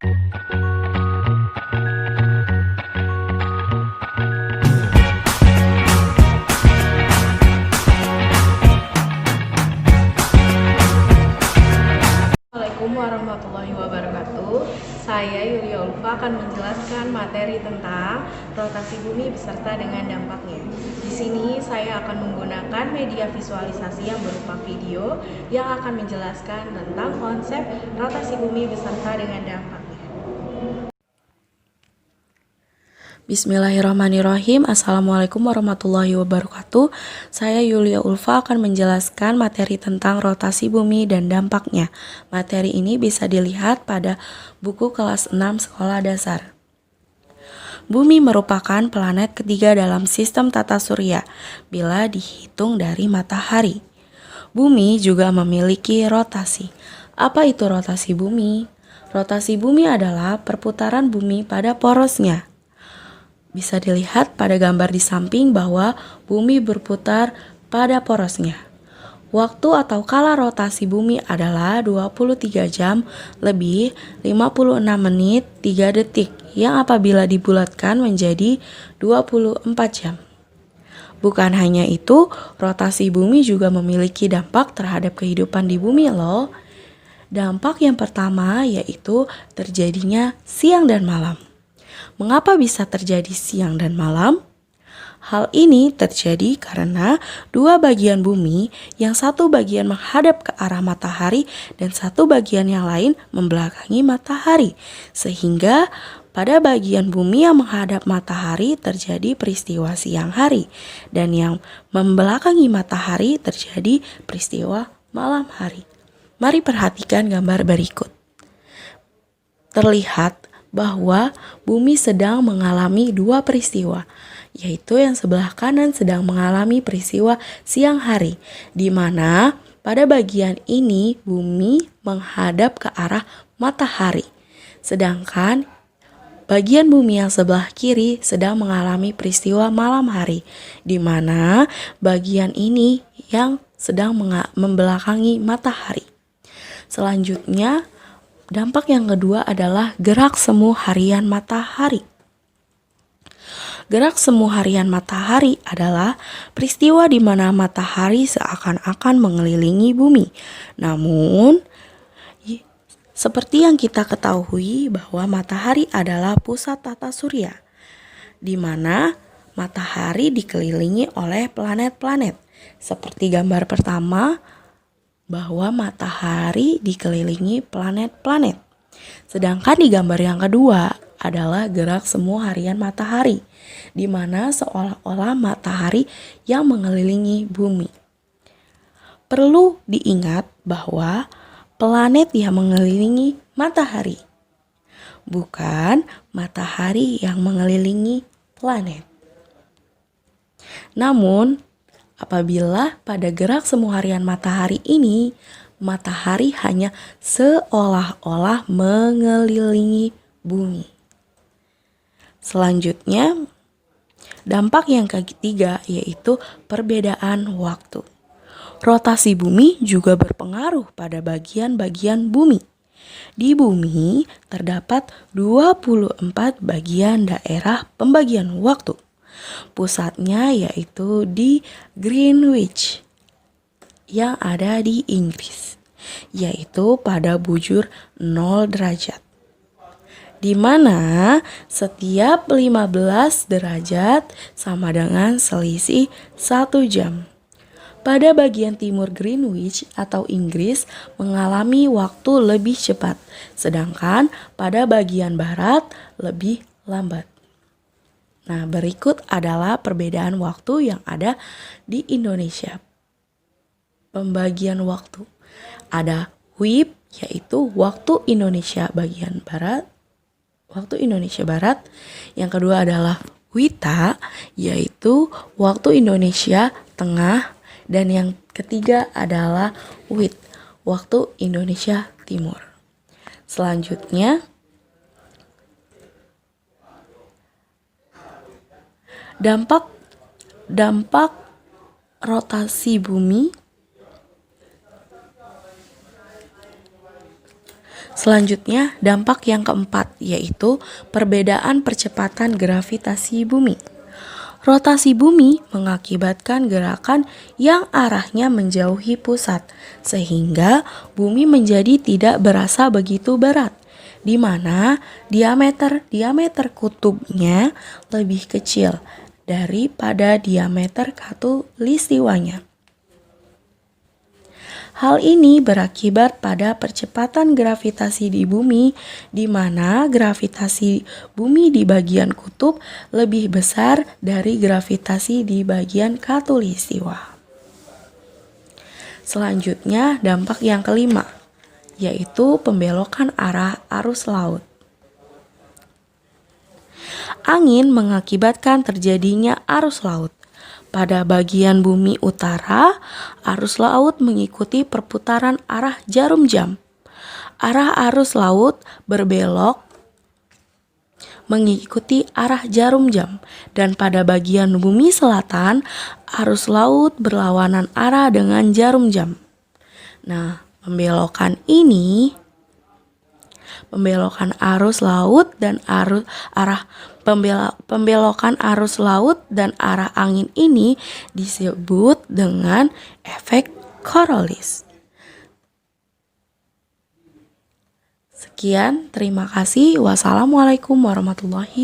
Assalamualaikum warahmatullahi wabarakatuh. Saya Yulia Ulfa akan menjelaskan materi tentang rotasi bumi beserta dengan dampaknya. Di sini saya akan menggunakan media visualisasi yang berupa video yang akan menjelaskan tentang konsep rotasi bumi beserta dengan dampaknya. Bismillahirrahmanirrahim. Assalamualaikum warahmatullahi wabarakatuh. Saya Yulia Ulfa akan menjelaskan materi tentang rotasi bumi dan dampaknya. Materi ini bisa dilihat pada buku kelas 6 sekolah dasar. Bumi merupakan planet ketiga dalam sistem tata surya bila dihitung dari matahari. Bumi juga memiliki rotasi. Apa itu rotasi bumi? Rotasi bumi adalah perputaran bumi pada porosnya. Bisa dilihat pada gambar di samping bahwa bumi berputar pada porosnya. Waktu atau kala rotasi bumi adalah 23 jam lebih 56 menit 3 detik yang apabila dibulatkan menjadi 24 jam. Bukan hanya itu, rotasi bumi juga memiliki dampak terhadap kehidupan di bumi loh. Dampak yang pertama yaitu terjadinya siang dan malam. Mengapa bisa terjadi siang dan malam? Hal ini terjadi karena dua bagian bumi, yang satu bagian menghadap ke arah matahari dan satu bagian yang lain membelakangi matahari. Sehingga pada bagian bumi yang menghadap matahari terjadi peristiwa siang hari dan yang membelakangi matahari terjadi peristiwa malam hari. Mari perhatikan gambar berikut. Terlihat bahwa bumi sedang mengalami dua peristiwa, yaitu yang sebelah kanan sedang mengalami peristiwa siang hari, di mana pada bagian ini bumi menghadap ke arah matahari, sedangkan bagian bumi yang sebelah kiri sedang mengalami peristiwa malam hari, di mana bagian ini yang sedang membelakangi matahari. Selanjutnya, dampak yang kedua adalah gerak semu harian matahari. Gerak semu harian matahari adalah peristiwa di mana matahari seakan-akan mengelilingi bumi. Namun, seperti yang kita ketahui bahwa matahari adalah pusat tata surya, di mana matahari dikelilingi oleh planet-planet. Seperti gambar pertama, bahwa matahari dikelilingi planet-planet. Sedangkan di gambar yang kedua adalah gerak semu harian matahari, di mana seolah-olah matahari yang mengelilingi bumi. Perlu diingat bahwa planet yang mengelilingi matahari, bukan matahari yang mengelilingi planet. Namun, apabila pada gerak semu harian matahari ini, matahari hanya seolah-olah mengelilingi bumi. Selanjutnya, dampak yang ketiga yaitu perbedaan waktu. Rotasi bumi juga berpengaruh pada bagian-bagian bumi. Di bumi terdapat 24 bagian daerah pembagian waktu. Pusatnya yaitu di Greenwich yang ada di Inggris, yaitu pada bujur 0 derajat, di mana setiap 15 derajat sama dengan selisih 1 jam. Pada bagian timur Greenwich atau Inggris mengalami waktu lebih cepat, sedangkan pada bagian barat lebih lambat. Nah, berikut adalah perbedaan waktu yang ada di Indonesia. Pembagian waktu. Ada WIB, yaitu waktu Indonesia bagian barat, waktu Indonesia Barat. Yang kedua adalah WITA, yaitu waktu Indonesia Tengah. Dan yang ketiga adalah WIT, waktu Indonesia Timur. Selanjutnya, dampak rotasi bumi Selanjutnya, dampak yang keempat yaitu perbedaan percepatan gravitasi bumi. Rotasi bumi mengakibatkan gerakan yang arahnya menjauhi pusat, sehingga bumi menjadi tidak berasa begitu berat, di mana diameter kutubnya lebih kecil daripada diameter khatulistiwanya. Hal ini berakibat pada percepatan gravitasi di bumi, di mana gravitasi bumi di bagian kutub lebih besar dari gravitasi di bagian khatulistiwa. Selanjutnya, dampak yang kelima, yaitu pembelokan arah arus laut. Angin mengakibatkan terjadinya arus laut. Pada bagian bumi utara, arus laut mengikuti perputaran arah jarum jam. Arah arus laut berbelok mengikuti arah jarum jam, dan pada bagian bumi selatan, arus laut berlawanan arah dengan jarum jam. Nah, pembelokan arus laut dan pembelokan arus laut dan arah angin ini disebut dengan efek Coriolis. Sekian, terima kasih. Wassalamualaikum warahmatullahi wabarakatuh.